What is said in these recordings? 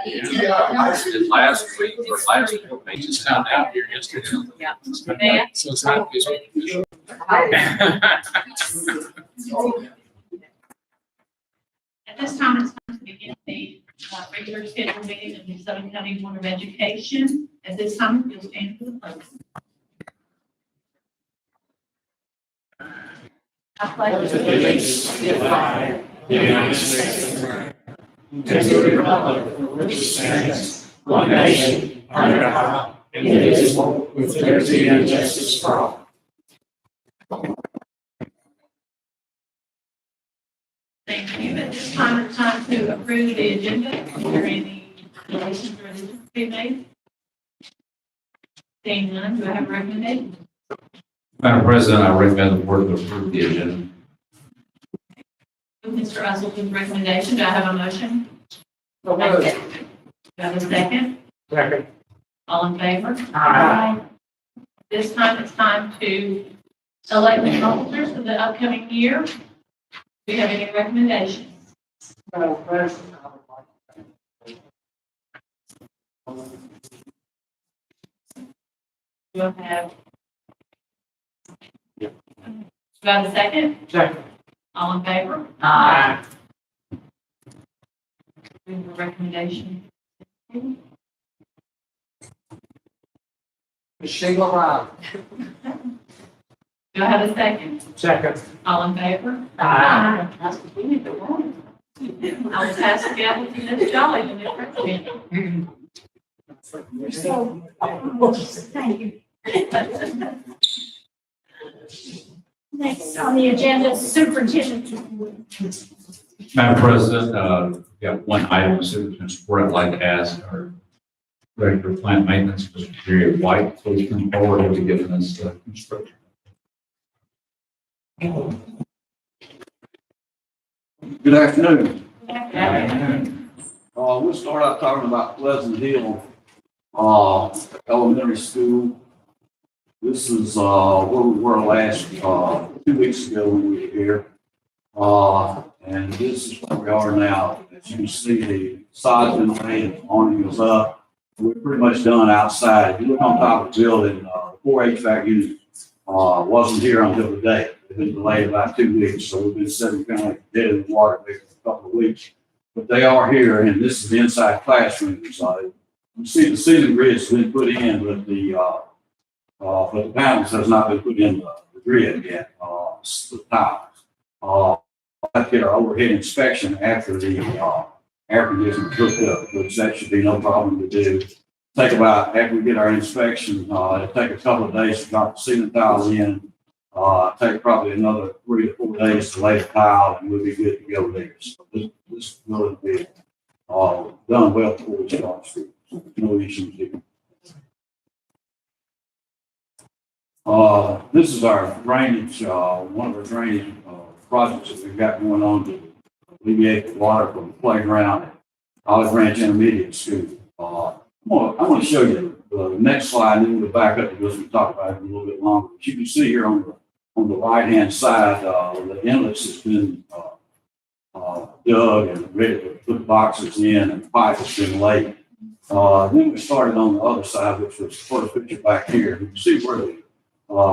Did last week or last week, they just found out here yesterday. Yeah. So it's not this week. At this time, it's time to begin the regular scheduled meeting of the Southern County Board of Education. At this time, we'll stand for the pledge. I pledge allegiance to the flag of the United States of America, and to the republic for which it stands, one nation, under God, indivisible, with liberty and justice for all. Thank you. At this time, it's time to approve the agenda. Are there any relations or additions to be made? Seeing none, do I have a recommendation? Madam President, I recommend the board to approve the agenda. Mr. Russell's recommendation, do I have a motion? Do I have a second? Second. All in favor? Aye. This time, it's time to elect the officers for the upcoming year. Do you have any recommendations? Madam President, Do I have? Do I have a second? Second. All in favor? Aye. Do you have a recommendation? Sheila Ryan. Do I have a second? Second. All in favor? Aye. We need the one. I was asked to get with Ms. Jolly to make recommendation. Thank you. Next on the agenda, superintendent. Madam President, we have one item, citizen support I'd like to ask our Director of Plant Maintenance, Mr. Jerry White, please come forward and be giving us instruction. Good afternoon. Okay. We'll start out talking about Pleasant Hill Elementary School. This is where we were last 2 weeks ago when we were here. And this is where we are now. As you can see, the side's been laid, the awning is up. We're pretty much done outside. If you look on top of the building, the 4 HVAC unit wasn't here until today. It's been delayed about 2 weeks, so we've been sitting kind of like dead in the water for a couple of weeks. But they are here, and this is the inside classroom. So you see the ceiling grid has been put in, but the panels has not been put in the grid yet. The towers. I get our overhead inspection after the air conditioning hooked up, which that should be no problem to do. After we get our inspection, it'll take a couple of days to drop the ceiling tile in. Take probably another 3 to 4 days to lay the tile, and we'll be good to go there. So this will be done well before we start school. No issues here. This is our drainage, one of our drainage projects that we've got going on to alleviate the water from the playground at Olive Branch Intermediate School. I'm going to show you the next slide, and then we'll back up to this and talk about it a little bit longer. But you can see here on the right-hand side, the inlets has been dug and ready to put boxes in, and the pipe has been laid. Then we started on the other side, which was the first picture back here. You can see where the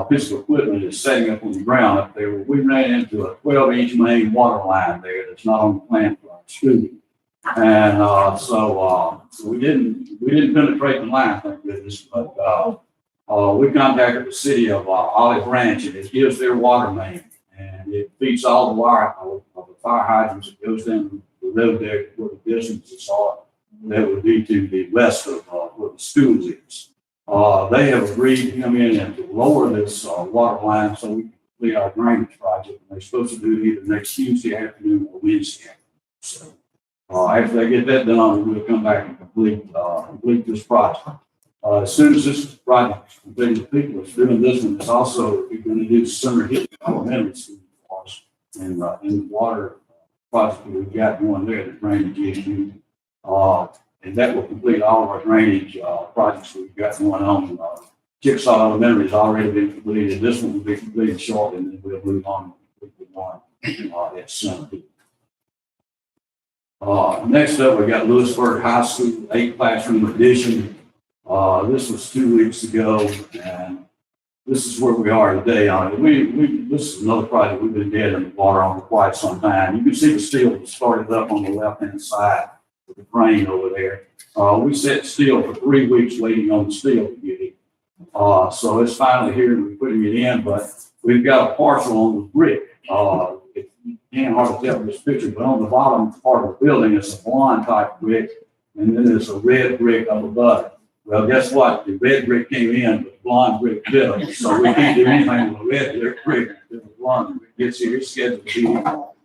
piece of equipment is setting up on the ground up there. We ran into a 12-inch main water line there that's not on the plan for our school. And so we didn't penetrate the line, thank goodness, but we contacted the city of Olive Branch, and it gives their water main, and it feeds all the wire of the fire hydrants. It goes down the road there where the businesses are. That would be to the west of where the school is. They have agreed to come in and to lower this water line so we can complete our drainage project. And they're supposed to do it either next Tuesday afternoon or Wednesday. So after they get that done, we'll come back and complete this project. As soon as this project is completed, people that's doing this one is also going to do Center Hill Elementary School for us and in the water project that we've got going there, the drainage issue. And that will complete all of our drainage projects we've got going on. Chickasaw Elementary has already been completed. This one will be completed shortly, and then we'll move on to complete the one at Center Hill. Next up, we got Lewisburg High School, 8 classroom addition. This was 2 weeks ago, and this is where we are today on it. This is another project we've been dead in the water on for quite some time. You can see the steel that started up on the left-hand side with the crane over there. We set steel for 3 weeks waiting on the steel to get it. So it's finally here and we're putting it in, but we've got a parcel on the brick. You can't hardly tell this picture, but on the bottom part of the building, it's a blonde type brick, and then there's a red brick up above it. Well, guess what? The red brick came in, but the blonde brick didn't. So we can't do anything with the red brick. If the blonde brick gets here, it's scheduled to be about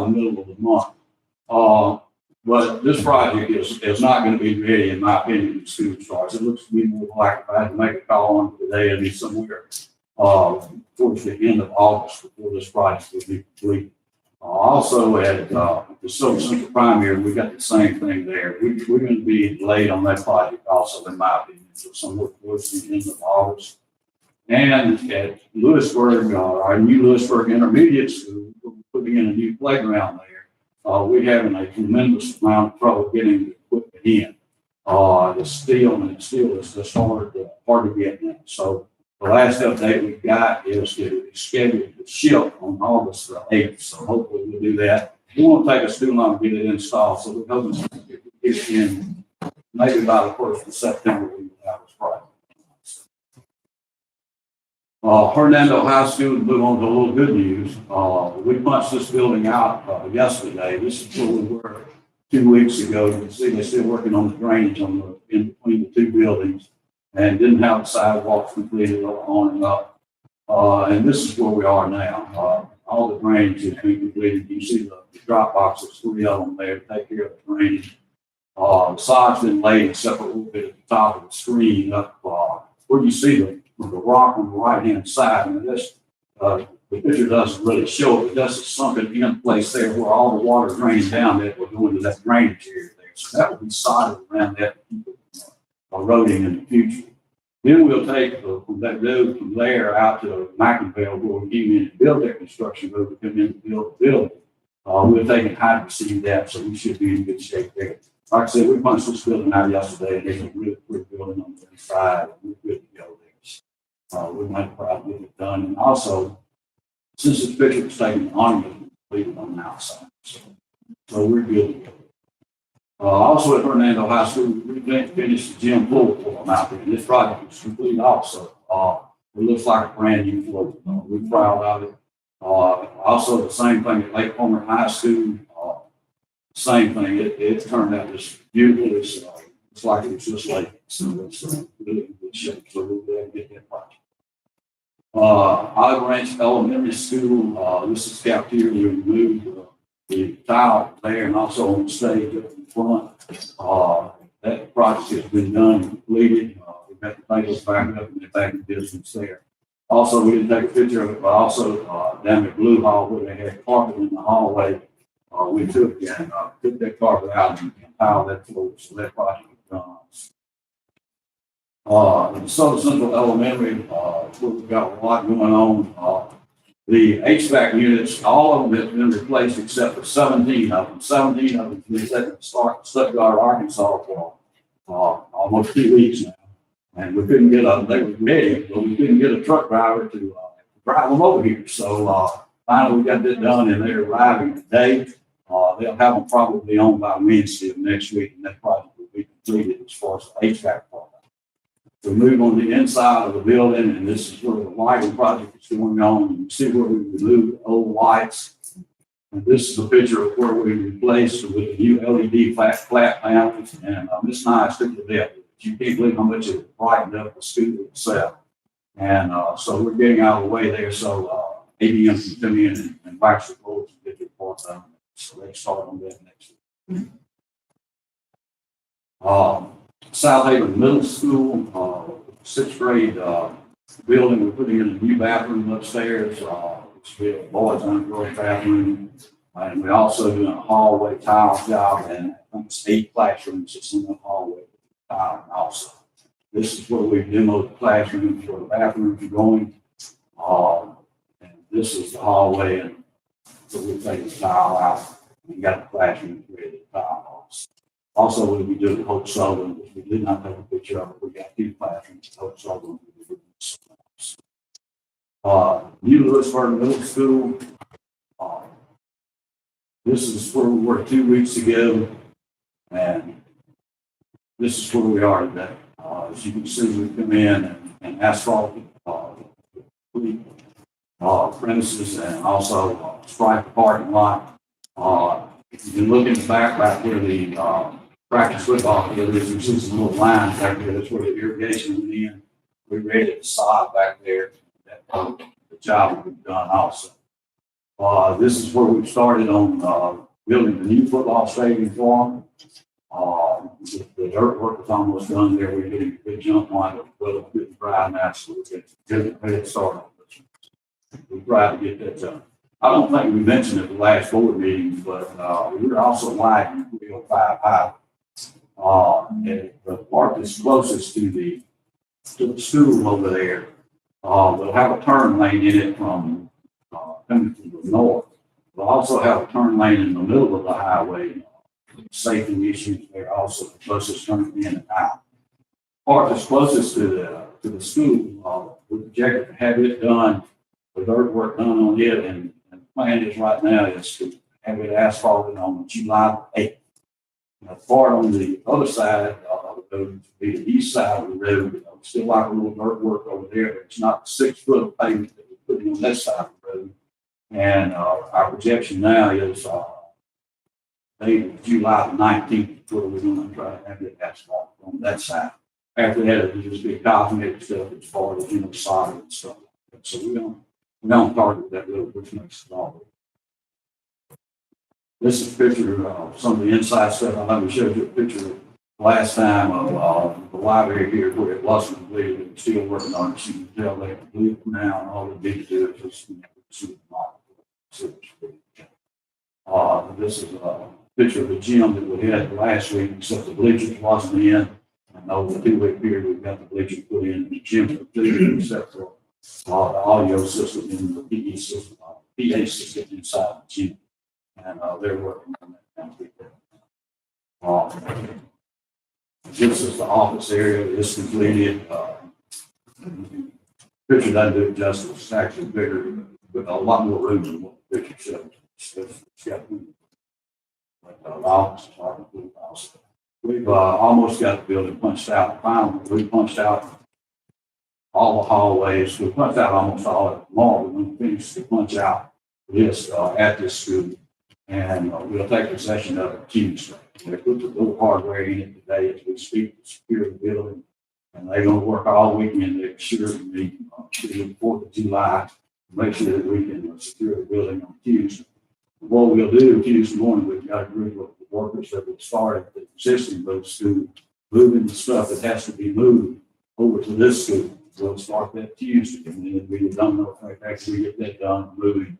the middle of the month. But this project is not going to be ready, in my opinion, when school starts. It looks to me more like if I had to make a call on it today, it'd be somewhere towards the end of August before this project will be complete. Also at DeSoto Central Primary, we got the same thing there. We're going to be delayed on that project also, in my opinion, so somewhere towards the end of August. And at Lewisburg, our new Lewisburg Intermediate School, we're putting in a new playground there. We're having a tremendous amount of trouble getting the equipment in. The steel is just hard to get in. So the last update we got is that it's scheduled to ship on August the 8th. So hopefully we'll do that. It won't take us too long to get it installed. So we're hoping to get it in maybe by the 1st of September we will have this project. Fernando High School, to move on to a little good news. We punched this building out yesterday. This is where we were 2 weeks ago. You can see they're still working on the drainage in between the two buildings, and didn't have the sidewalks completed on and up. And this is where we are now. All the drainage has been completed. You see the drop boxes, 3 of them there to take care of the drainage. The sod's been laid except for a little bit at the top of the screen up where you see the rock on the right-hand side. And this, the picture doesn't really show it, but that's sunken in place there where all the water drains down that will go into that drainage area there. So that will be sodded around that to keep it eroding in the future. Then we'll take from that road from there out to McElmore where we came in and build that construction road to come in and build the building. We're taking time to see that, so we should be in good shape there. Like I said, we punched this building out yesterday, and there's a really pretty building on the inside. We're good to go there. We might probably get it done. And also, since this picture was taken on, we completed on the outside. So we're good to go. Also at Fernando High School, we finished the gym pool for them out there. And this project was complete also. It looks like a brand new floor. We're proud of it. Also, the same thing at Lake Homer High School. Same thing. It turned out just beautiful. It's like it was just like so it's really in good shape. So we're glad to get that project. Olive Branch Elementary School. This is cafeteria. We removed the tile there and also on the stage up in front. That project has been done and completed. We've got the tables back up and they're back in business there. Also, we didn't take a picture of it, but also down at Blue Hall where they had carpet in the hallway. We took that carpet out and tiled that floor, so that project was done. DeSoto Central Elementary, we've got a lot going on. The HVAC units, all of them have been replaced except for 17 of them. 17 of them have been set in Stuttgart, Arkansas for almost 2 weeks now. And we couldn't get they were ready, but we couldn't get a truck driver to drive them over here. So finally we got that done and they're arriving today. They'll have them probably on by Wednesday of next week, and that project will be completed as far as the HVAC part. We move on the inside of the building, and this is where the lighting project is going on. You can see where we removed the old lights. And this is a picture of where we replaced with the new LED flat panels. And Miss Nye took the death. You can't believe how much it brightened up the school itself. And so we're getting out of the way there so ADM can come in and wax the floors and get their parts done. So they start on that next week. Southaven Middle School, 6th grade building. We're putting in a new bathroom upstairs. It's a boys and girls bathroom. And we're also doing a hallway tile job, and I think it's 8 classrooms that's in the hallway tile also. This is where we demoed the classrooms where the bathrooms are going. And this is the hallway, and so we take the tile out We got the classroom ready to fire. Also, when we do the Hope Southaven, which we did not take a picture of, we got 2 classrooms at Hope Southaven. New Lewisburg Middle School. This is where we were 2 weeks ago, and this is where we are today. As you can see, we come in and asphalt premises and also stripe the parking lot. If you can look in the back where the practice football field is, you see some little lines back there. That's where the irrigation went in. We rated the sod back there. That the job we've done also. This is where we started on building the new football stadium for them. The dirt work is almost done there. We're getting a good jump on it. We're getting dry now, so we're getting a good start. We try to get that done. I don't think we mentioned it at the last board meeting, but we're also lighting 305 high. And the part that's closest to the school over there, they'll have a turn lane in it from coming from the north. We'll also have a turn lane in the middle of the highway. Safety issues there also, the closest turn in and out. Part that's closest to the school, we're projected to have it done, the dirt work done on it, and the plan is right now is to have it asphalted on July 8th. The part on the other side of the road to be the east side of the road, still like a little dirt work over there. It's not 6 foot of pavement that we're putting on that side of the road. And our projection now is July 19th, where we're going to try to have it asphalt on that side. After that, it'll just be cosmetic stuff as far as, solid and stuff. So we don't target that little, which makes it all. This is a picture of some of the inside stuff. I know we showed you a picture last time of the library here where it wasn't completed. It's still working on it. You can tell they completed now, and all they need to do is just see the model. This is a picture of the gym that we had last week, except the bleachers wasn't in. And over the 2-week period, we've got the bleachers put in, and the gym completed, except for the audio system and the PA system inside the gym. And they're working on that. This is the office area. It's completed. Picture doesn't do it justice. It's actually bigger, with a lot more room than what the picture shows. It's got office. We've almost got the building punched out. Finally, we punched out all the hallways. We punched out almost all of it. Tomorrow, we're going to finish the punch out this at this school. And we'll take possession of it Tuesday. They put the little hardware in it today as we speak to secure the building. And they're going to work all weekend to ensure the 4th of July to make sure that we can secure the building on Tuesday. What we'll do Tuesday morning, we've got a group of workers that will start at the existing school, moving the stuff that has to be moved over to this school. We'll start that Tuesday, and then we don't know if after we get that done, moving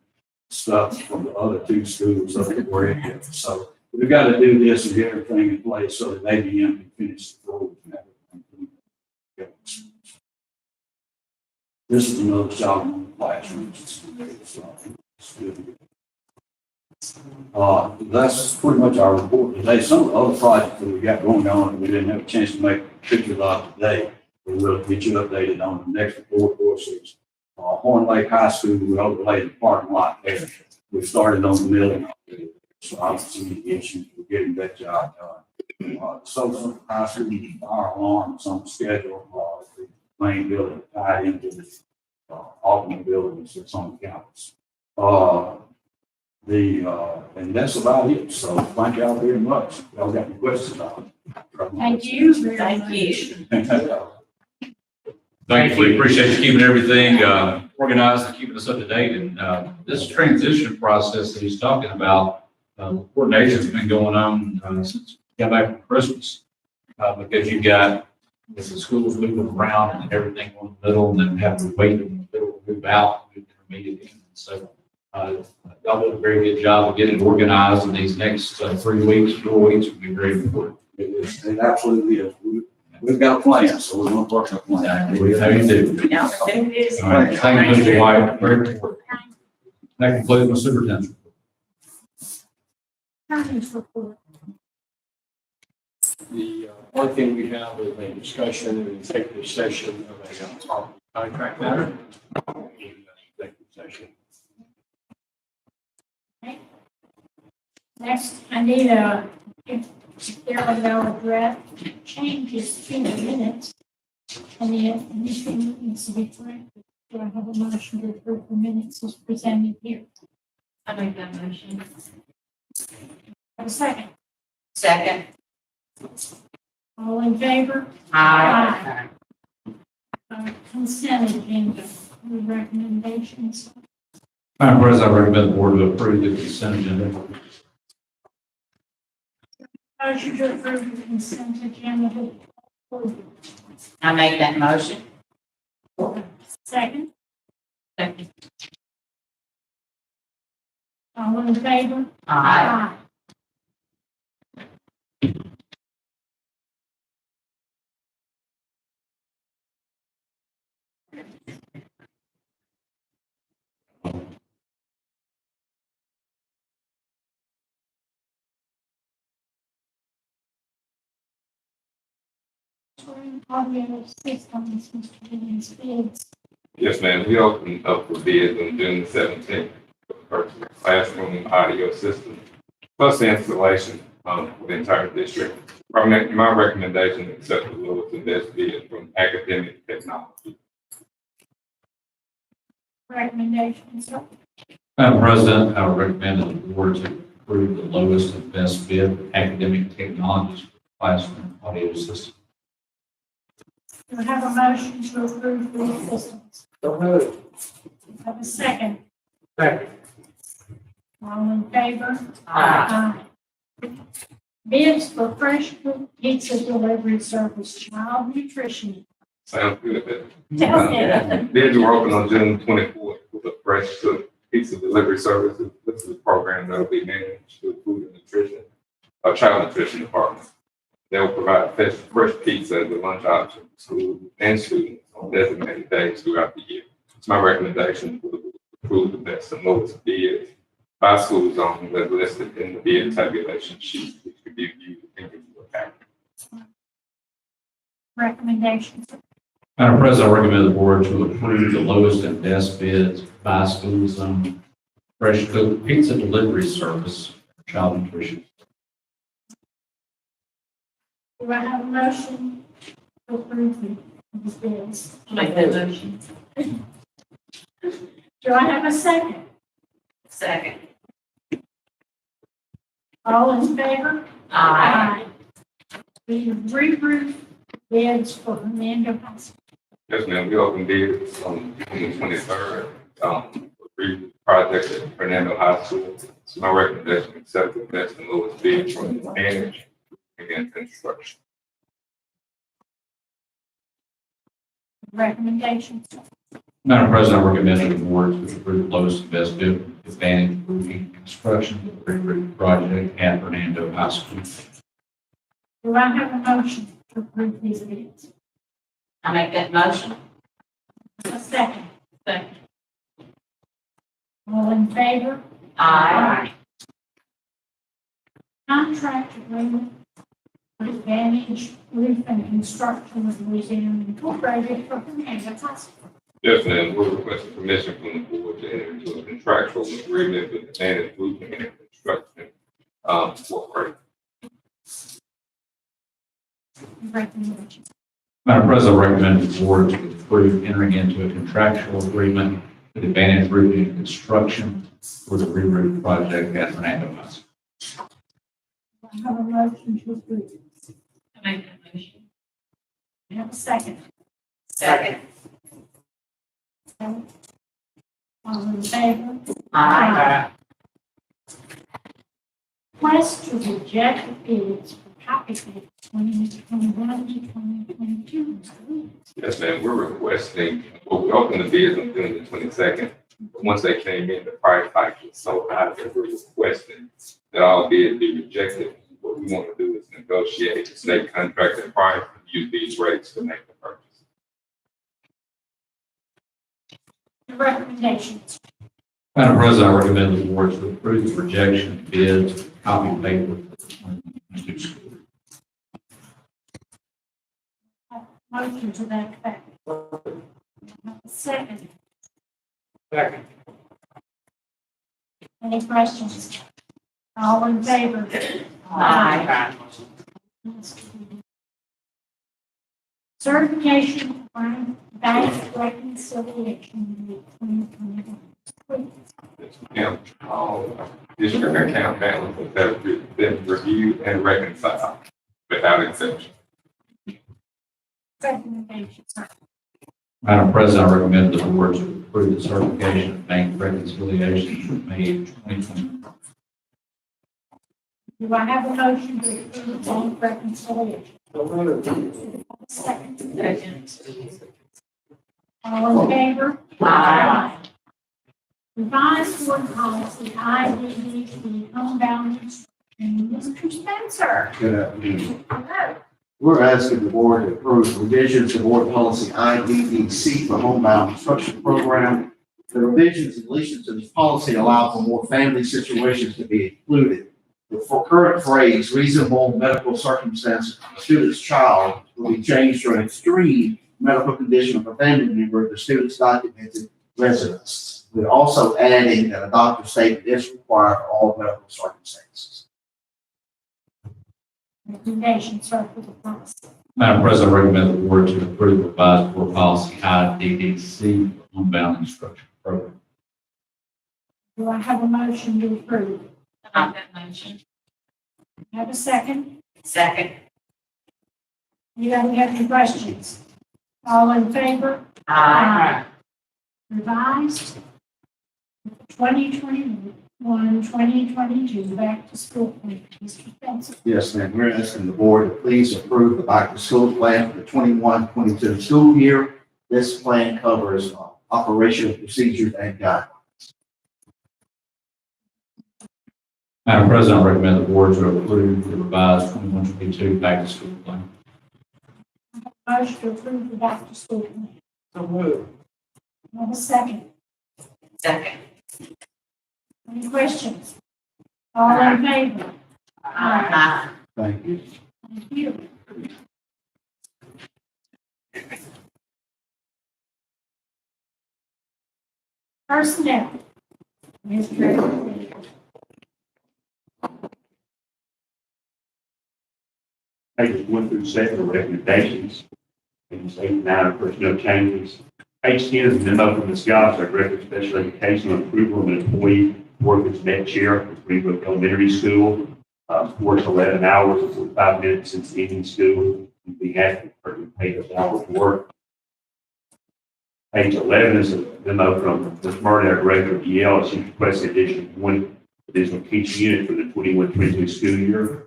stuff from the other 2 schools over where it is. So we've got to do this and get everything in place so that ABM can finish the road and everything. This is another shot in the classroom. That's pretty much our report today. Some of the other projects that we got going on that we didn't have a chance to make pictures of today, we will get you updated on the next report courses. Horn Lake High School, we overlaid the parking lot there. We started on the milling, so I don't see any issues with getting that job done. Southaven High School, fire alarm is on schedule. The main building tied into the alternate buildings that's on the campus. And that's about it. So thank y'all very much. Y'all got any questions on it? Thank you very much. Thank you. We appreciate you keeping everything organized and keeping us up to date. And this transition process that he's talking about, coordination's been going on since we got back from Christmas. Because you've got the schools moving around and everything in the middle, and then having to wait in the middle to move out, move intermediate in. So y'all did a very good job of getting organized, and these next 3 weeks, 4 weeks will be very important. It absolutely is. We've got a plan, so we're going to work on a plan. We have you do. Yeah. All right, thank you, Mr. White. Very important. That concludes my superintendent. Attorney's report. The one thing we have is a discussion in executive session of a contract matter. In executive session. Next, I need if there are no address changes to the minutes, and the anything needs to be corrected. Do I have a motion to approve the minutes as presented here? I make that motion. Have a second. Second. All in favor? Aye. Consent agenda, any recommendations? Madam President, I recommend the board to approve the consent agenda. Motion to approve the consent agenda. I make that motion. Second, Second. all in favor? Aye. Audio systems, Mr. Williams, bids. Yes, ma'am. We opened up for bids on June 17th for the classroom audio system, plus the installation for the entire district. My recommendation is accept the lowest and best bid from academic technology. Recommendations, sir. Madam President, I would recommend that the board to approve the lowest and best bid academic technologies for classroom audio system. Do I have a motion to approve these systems? So moved. Have a second. Second. All in favor? Aye. Bids for fresh food pizza delivery service, child nutrition. Sounds good. Tell me. Bids were open on June 24th for the Fresh Cook Pizza Delivery Services. This is a program that will be managed through Food and Nutrition, Child Nutrition Department. They will provide fresh pizza as a lunch option for schools and students on designated days throughout the year. It's my recommendation for the approve the best and lowest bids by school zone as listed in the bid tabulation sheet, which could be viewed in your account. Recommendations, Madam President, I recommend the board to approve the lowest and best bids by school zone fresh cooked pizza delivery service for child nutrition. do I have a motion to approve these bids? Make that motion. Do I have a second? Second. All in favor? Aye. We re-approve bids for Fernando High School. Yes, ma'am. We opened bids on June 23rd, for 3 projects at Fernando High School. So my recommendation, accept the best and lowest bid from the managed and construction. Recommendations, Madam President, I recommend that the board to approve the lowest and best bid for Advantage Roofing Construction for the re-roof project at Fernando High School. do I have a motion to approve these bids? I make that motion. A second. Second. All in favor? Aye. Contract agreement with Advantage Roof and Construction of Louisiana Incorporated for Fernando High School. Yes, ma'am. We're requesting permission from the board to enter into a contractual agreement with Advantage Roofing and Construction, Incorporated. Recommendations. Madam President, I recommend the board to approve entering into a contractual agreement with Advantage Roofing and Construction for the re-roof project at Fernando High School. I have a motion to approve. I make that motion. I have a second. Second. All in favor? Aye. Request to reject the bids for copy paste 2021 to 2022. Mr. Williams. Yes, ma'am. We're requesting, well, we opened the bids on June the 22nd. But once they came in, the price hike was so high that we're requesting that all bids be rejected. What we want to do is negotiate the state contracted price and use these rates to make the purchase. Recommendations. Madam President, I recommend the board to approve the rejection of bids copy of paper. Motion to that effect. Second. Second. Any questions? All in favor? Aye. Certification for bank reconciliation with 2021. And all district account balances that have been reviewed and reconciled without exception. Recommendation, sir. Madam President, I recommend the board to approve the certification of bank reconciliation for May 2020. Do I have a motion to approve bank reconciliation? Second. Second. All in favor? Aye. Revised board policy, IDDC, homebound instruction. Mr. Spencer. Good afternoon. Hello. We're asking the board to approve revisions to board policy IDDC for homebound instruction program. The revisions and deletions to this policy allow for more family situations to be included. The current phrase, reasonable medical circumstances of the student's child, will be changed to an extreme medical condition of a family member of the student's documented residence. We're also adding that a doctor's statement is required for all medical circumstances. Recommendation, sir, for the policy. Madam President, I recommend the board to approve revised board policy IDDC for homebound instruction program. Do I have a motion to approve? I'll make that motion. Have a second? Second. Anybody have any questions? All in favor? Aye. Revised 2021-2022 back to school plan. Mr. Spencer. Yes, ma'am. We're asking the board to please approve the back to school plan for the 21-22 school year. This plan covers operational procedures and guidelines. Madam President, I recommend the board to approve the revised 21-22 back to school plan. Motion to approve the back to school plan. So moved. Have a second. Second. Any questions? All in favor? Aye. Thank you. Thank you. Personnel. Mr. Pages 1 through 7 are recommendations. Pages 8 and 9 are personnel changes. Page 10 is a memo from Ms. Goss, our Director of Special Education, on approval of an employee workers net share at Greenbrook Elementary School. Works 11 hours and 45 minutes since evening school. And being asked for to pay those hours of work. Page 11 is a memo from Ms. Murray, our Director of EL. She requests one additional teaching unit for the 21-22 school year.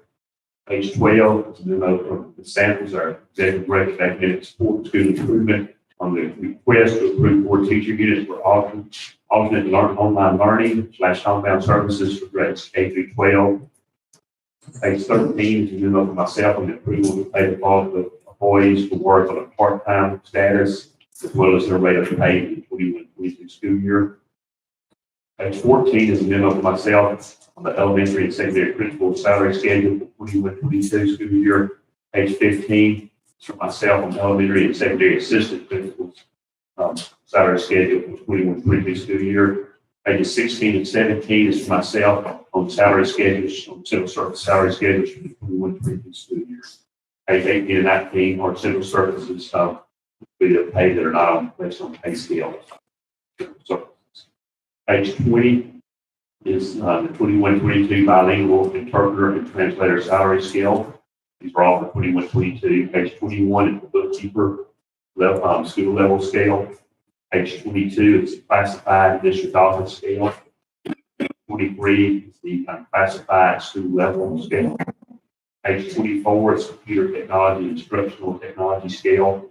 Page 12 is a memo from Ms. Samples, our Executive Director of Academic Support School Improvement, on the request to approve 4 teacher units for alternate online learning / homebound services for grades K through 12. Page 13 is a memo for myself on the approval to pay the following employees to work on a part-time status, as well as their rate of pay in the 21-22 school year. Page 14 is a memo for myself on the elementary and secondary principal salary schedule for 21-22 school year. Page 15 is for myself on the elementary and secondary assistant principals salary schedule for 21-22 school year. Pages 16 and 17 is for myself on salary schedules, on civil service salary schedules for the 21-22 school year. Page 18 and 19 are civil services with the pay that are not on based on pay scale. So, page 20 is the 21-22 bilingual interpreter and translator salary scale. These are all for 21-22. Page 21 is the bookkeeper level, school level scale. Page 22 is the classified district office scale. 23 is the classified school level scale. Page 24 is computer technology, instructional technology scale.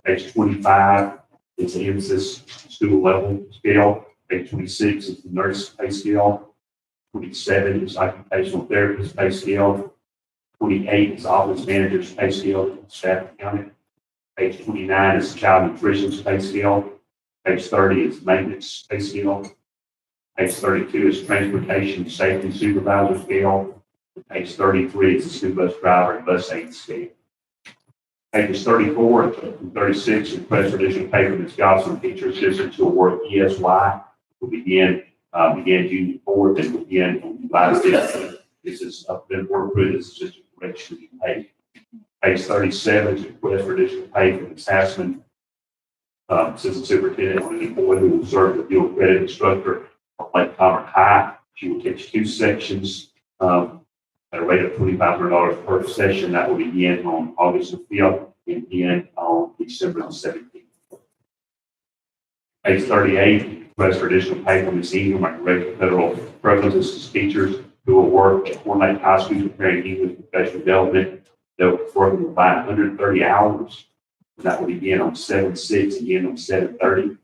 Page 25 is the emphasis school level scale. Page 26 is the nurse pay scale. 27 is occupational therapist pay scale. 28 is office manager's pay scale, staff accountant. Page 29 is child nutrition's pay scale. Page 30 is maintenance pay scale. Page 32 is transportation safety supervisor scale. Page 33 is the school bus driver and bus aid scale. Pages 34 and 36, request for additional pay for Ms. Gosselin, teacher assistant to award ESY, will begin June 4th and will begin on July 15th. This is been board approved, this is just a correction to pay. Page 37 is request for additional pay for Ms. Hassman, assistant superintendent on an employee who will serve as a dual credit instructor at Lake Commerce High. She will teach 2 sections at a rate of $2,500 per session. That will begin on August the 5th and end on December the 17th. Page 38, request for additional pay from Ms. Ingram, my direct federal references to teachers who will work at Horn High School preparing English professional development. They'll work by 130 hours. That will begin on 7/6, again on 7/30.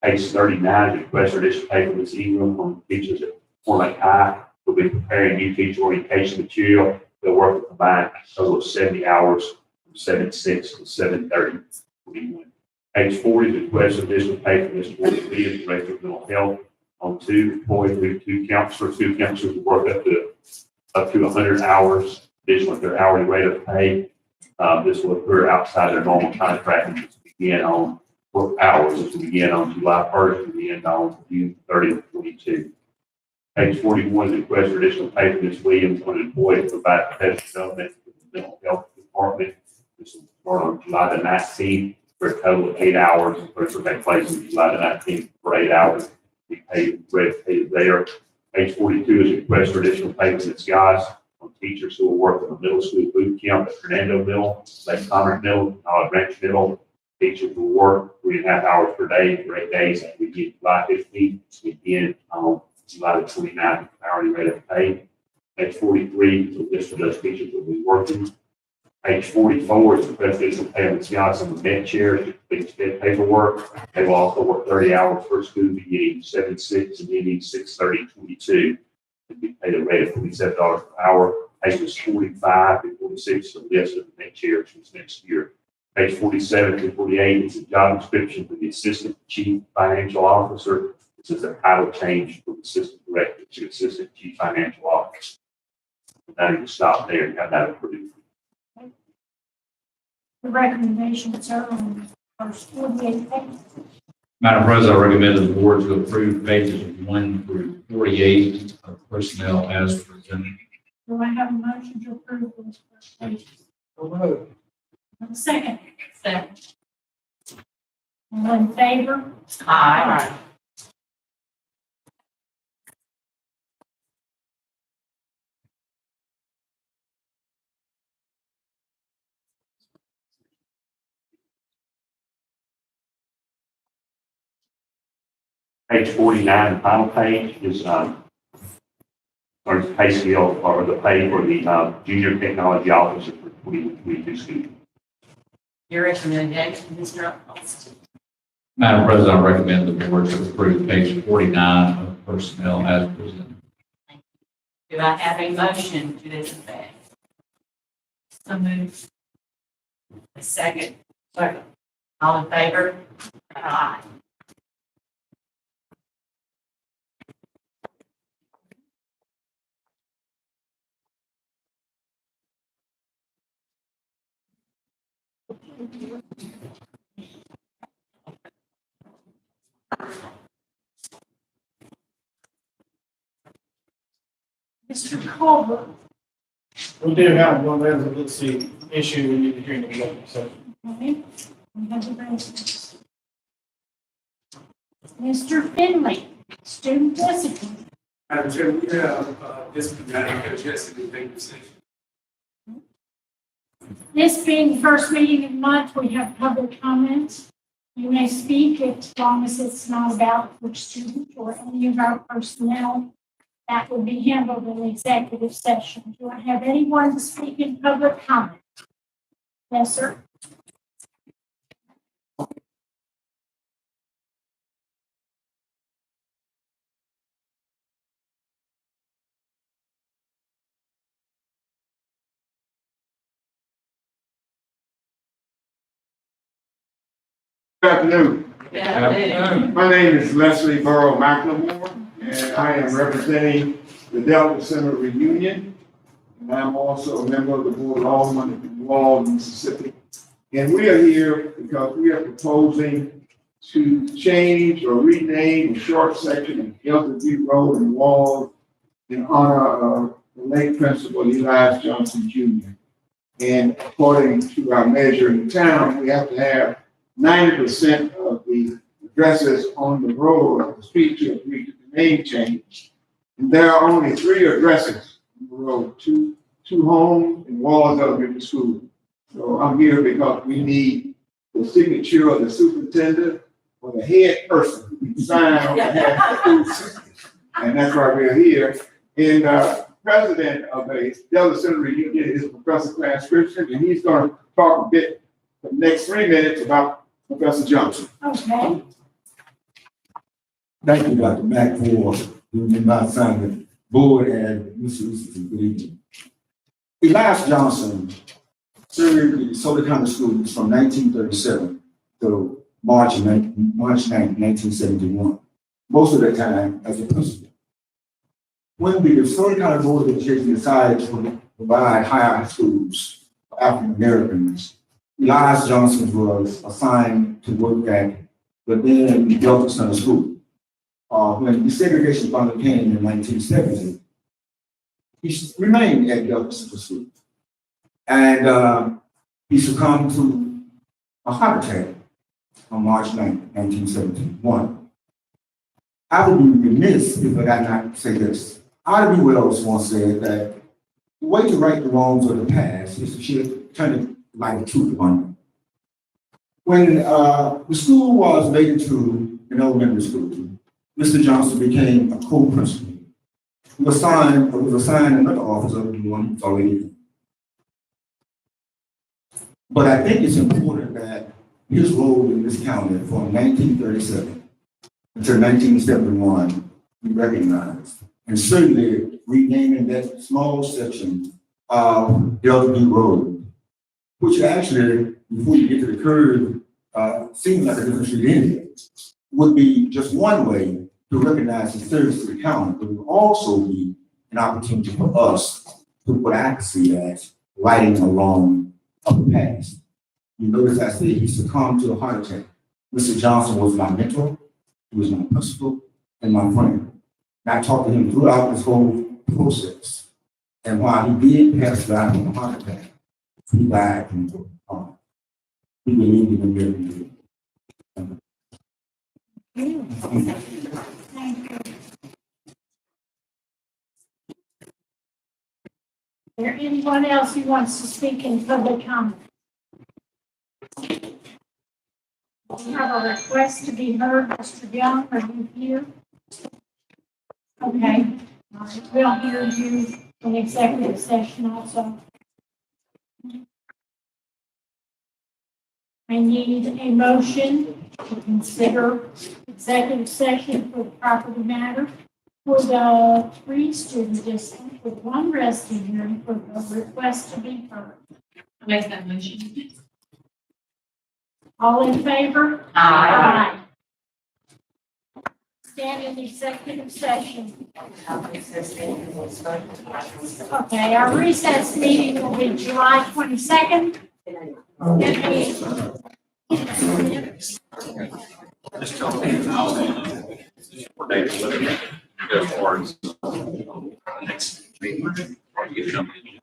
Page 39, request for additional pay from Ms. Ingram on teachers at Horn High. We'll be preparing new teacher orientation material. They'll work with combined a total of 70 hours from 7/6 to 7/30. Page 40, request for additional pay for Mr. Williams, Director of Mental Health, on 2 employees with 2 counselors. 2 counselors will work up to 100 hours additional at their hourly rate of pay. This will occur outside their normal contract and this will begin on work hours. This will begin on July 1st and end on June 30th, 22. Page 41, request for additional pay for Ms. Williams on an employee to provide professional development for the mental health department. This will start on July the 19th for a total of 8 hours. First will take place on July the 19th for 8 hours. Be paid there. Page 42 is a request for additional pay for Ms. Guys on teachers who will work in the middle school boot camp at Fernando Middle, Lake Commerce Middle, Olive Branch Middle. Teachers will work 3.5 hours per day for 8 days. And we get July 15th, again on July the 29th, hourly rate of pay. Page 43 is a list of those teachers that will be working. Page 44 is the presidential pay of Ms. Johnson with med chairs to complete state paperwork. They will also work 30 hours per school beginning 7/6 and ending 6/30/22. And be paid a rate of $47 per hour. Pages 45 and 46 are the list of the med chairs for next year. Page 47 to 48 is a job description for the assistant chief financial officer. This is a title change from assistant director to assistant chief financial officer. Now you can stop there and have that approved. The recommendations are on first 48 pages. Madam President, I recommend the board to approve pages 1 through 48 of personnel as presented. Do I have a motion to approve those first pages? A second. Second. All in favor? Aye. Page 49, the final page is, or the pay scale or the pay for the junior technology officer for 2022 school. Your recommendation, Mr. Austin. Madam President, I recommend the board to approve page 49 of personnel as presented. Do I have a motion to this effect? So moved. A second. Second. All in favor? Aye. Mr. Culver. We do have one residency issue we need to hear in the executive session. Okay. We have the residents. Mr. Finley, student discipline. Madam Chair, we have disciplinary adjusted executive session. This being the first meeting of the month, we have public comments. You may speak as long as it's not about which student or any of our personnel. That will be handled in the executive session. Do I have anyone to speak in public comment? Yes, sir. Good afternoon. Yeah. My name is Leslie Burrow McElmore, and I am representing the Delta Center Reunion. and I'm also a member of the Board of Aldermen in Wall, Mississippi. And we are here because we are proposing to change or rename a short section of Delta View Road and Wall in honor of the late Principal Elias Johnson Jr. And according to our measure in the town, we have to have 90% of the addresses on the road, of the street to agree to the name change. And there are only 3 addresses on the road, two homes and Walls Elementary School. So I'm here because we need the signature of the superintendent or the head person who can sign on behalf of the school system. And that's why we're here. And president of a Delta Center Union is Professor Clarence Christian, and he's going to talk a bit for the next 3 minutes about Professor Johnson. Okay. Thank you, Dr. Mack, for giving my assignment, board and Mr. Easton. Good evening. Elias Johnson served the DeSoto County Schools from 1937 to March 9, 1971. Most of that time as a principal. When the DeSoto County Board of Education decided to provide higher schools for African Americans, Elias Johnson was assigned to work at the then Delta Center School. When desegregation finally came in 1970, he remained at Delta Center School. And he succumbed to a heart attack on March 9, 1971. I would be remiss if I did not say this. Ida B. Wells once said that the way to right the wrongs of the past is to turn it like a truth upon them. When the school was made into an elementary school, Mr. Johnson became a co-principal. He was assigned another office other than the one he was already in. But I think it's important that his role in this county from 1937 until 1971 be recognized. And certainly renaming that small section of Delta View Road, which actually, before you get to the curve, seems like a different street anyway, would be just one way to recognize his service to the county, but it would also be an opportunity for us to what I can see as righting a wrong of the past. You notice I said he succumbed to a heart attack. Mr. Johnson was my mentor, he was my principal, and my friend. And I talked to him throughout this whole process. And while he did pass away from a heart attack, he died from the heart. He believed in the miracle. Thank you. Is there anyone else who wants to speak in public comment? We have a request to be heard. Mr. Young, are you here? Okay. All right. We'll hear you in executive session also. I need a motion to consider executive session for the property matter for the 3 student district with 1 resting hearing for the request to be heard. I make that motion. All in favor? Aye. Stand in executive session. Okay, our recess meeting will be July 22nd. Just tell me how next meeting. Or you get something.